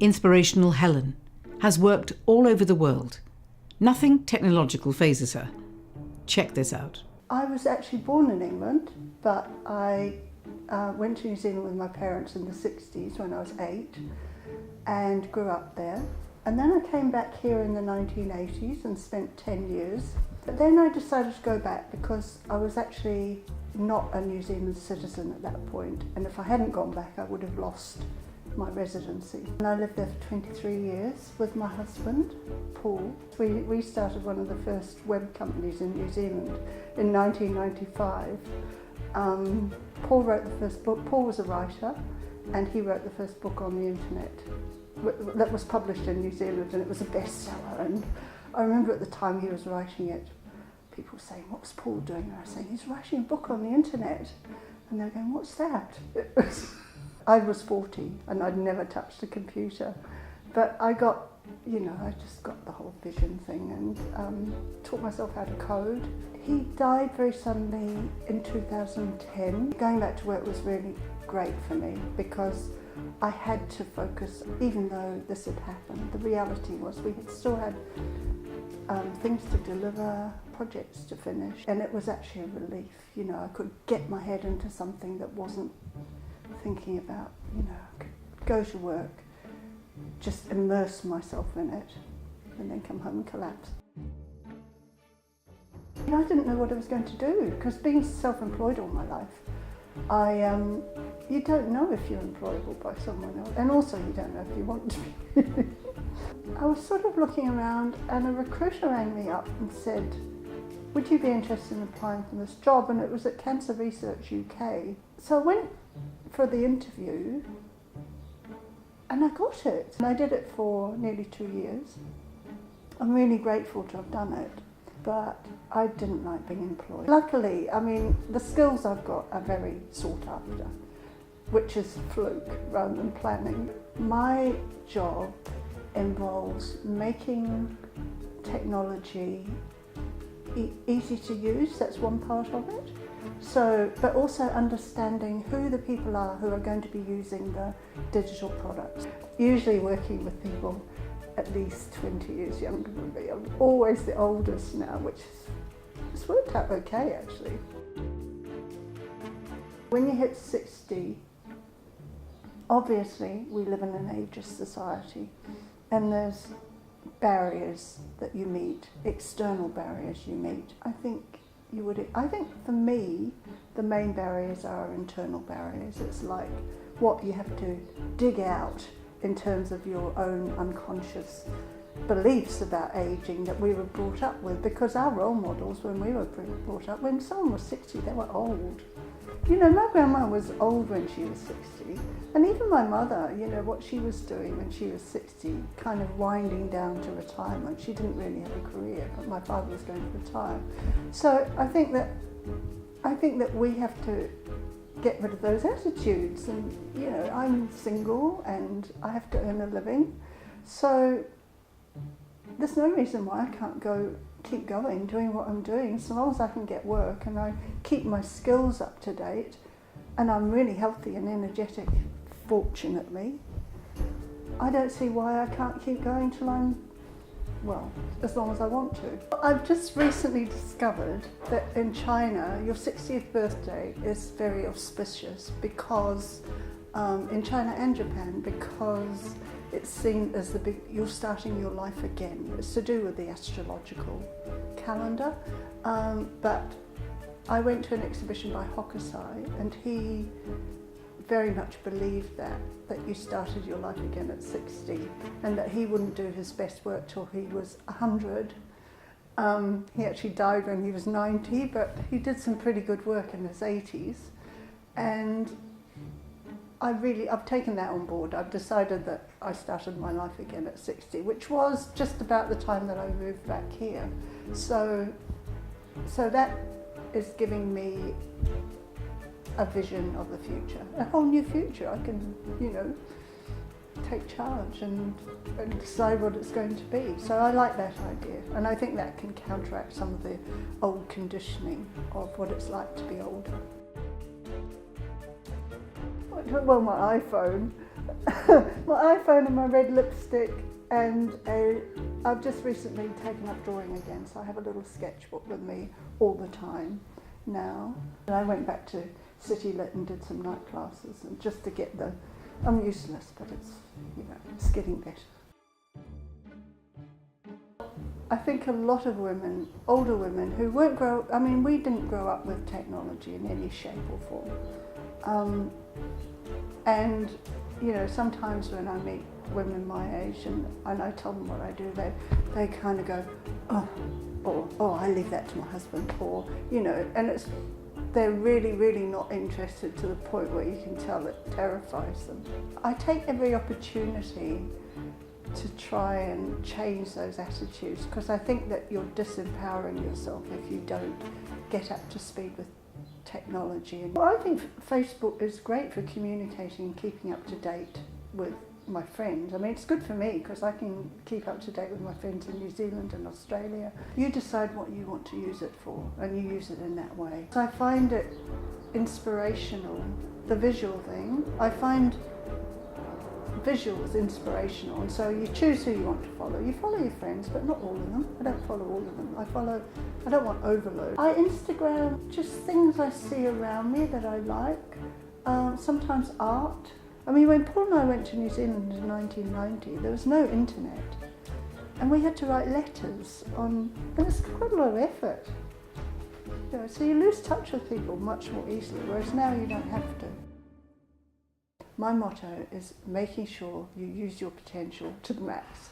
inspirational Helen, has worked all over the world. Nothing technological phases her. Check this out. I was actually born in England, but I went to New Zealand with my parents in the 60s when I was 8 and grew up there. And then I came back here in the 1980s and spent 10 years. But then I decided to go back because I was actually not a New Zealand citizen at that point. And if I hadn't gone back, I would have lost my residency. And I lived there for 23 years with my husband, Paul. We started one of the first web companies in New Zealand in 1995. Paul wrote the first book. Paul was a writer, and he wrote the first book on the internet that was published in New Zealand, and it was a bestseller. And I remember at the time he was writing it, people were saying, "What's Paul doing?" And I was saying, "He's writing a book on the internet." And they're going, "What's that?" I was 40 and I'd never touched a computer, but I got, I just got the whole vision thing and taught myself how to code. He died very suddenly in 2010. Going back to work was really great for me because I had to focus, even though this had happened. The reality was we still had things to deliver, projects to finish, and it was actually a relief. I could get my head into something that wasn't thinking about, I could go to work, just immerse myself in it, and then come home and collapse. I didn't know what I was going to do, because being self-employed all my life, you don't know if you're employable by someone else, and also you don't know if you want to be. I was sort of looking around, and a recruiter rang me up and said, "Would you be interested in applying for this job?" And it was at Cancer Research UK. So I went for the interview, and I got it. And I did it for nearly 2 years. I'm really grateful to have done it, but I didn't like being employed. Luckily, the skills I've got are very sought after, which is fluke rather than planning. My job involves making technology easy to use, that's one part of it. So, but also understanding who the people are who are going to be using the digital products. Usually working with people at least 20 years younger than me. I'm always the oldest now, which it's worked out okay actually. When you hit 60, obviously we live in an ageist society, and there's barriers that you meet, external barriers you meet. I think for me, the main barriers are internal barriers. It's like what you have to dig out in terms of your own unconscious beliefs about aging that we were brought up with, because our role models when we were brought up, when someone was 60, they were old. My grandma was old when she was 60, and even my mother, what she was doing when she was 60, kind of winding down to retirement. She didn't really have a career, but my father was going to retire. So I think that we have to get rid of those attitudes, and I'm single and I have to earn a living, so there's no reason why I can't keep going, doing what I'm doing, so long as I can get work and I keep my skills up to date, and I'm really healthy and energetic, fortunately. I don't see why I can't keep going till as long as I want to. I've just recently discovered that in China, your 60th birthday is very auspicious because, in China and Japan, because it's seen as you're starting your life again. It's to do with the astrological calendar. But I went to an exhibition by Hokusai, and he very much believed that you started your life again at 60, and that he wouldn't do his best work till he was 100. He actually died when he was 90, but he did some pretty good work in his 80s. And I've taken that on board. I've decided that I started my life again at 60, which was just about the time that I moved back here. So that is giving me a vision of the future, a whole new future. I can, take charge and decide what it's going to be. So I like that idea, and I think that can counteract some of the old conditioning of what it's like to be older. Well, my iPhone, my iPhone and my red lipstick, and I've just recently taken up drawing again, so I have a little sketchbook with me all the time now. And I went back to City Lit and did some night classes, and just to get I'm useless, but it's getting better. I think a lot of women, older women, who we didn't grow up with technology in any shape or form. And, sometimes when I meet women my age and I tell them what I do, they kind of go, oh, I leave that to my husband, and they're really, really not interested to the point where you can tell it terrifies them. I take every opportunity to try and change those attitudes, because I think that you're disempowering yourself if you don't get up to speed with technology. Well, I think Facebook is great for communicating and keeping up to date with my friends. I mean, it's good for me because I can keep up to date with my friends in New Zealand and Australia. You decide what you want to use it for, and you use it in that way. So I find it inspirational, the visual thing. I find visuals inspirational, and so you choose who you want to follow. You follow your friends, but not all of them. I don't follow all of them. I don't want overload. I Instagram just things I see around me that I like, sometimes art. I mean, when Paul and I went to New Zealand in 1990, there was no internet, and we had to write letters and it's quite a lot of effort. So you lose touch with people much more easily, whereas now you don't have to. My motto is making sure you use your potential to the max.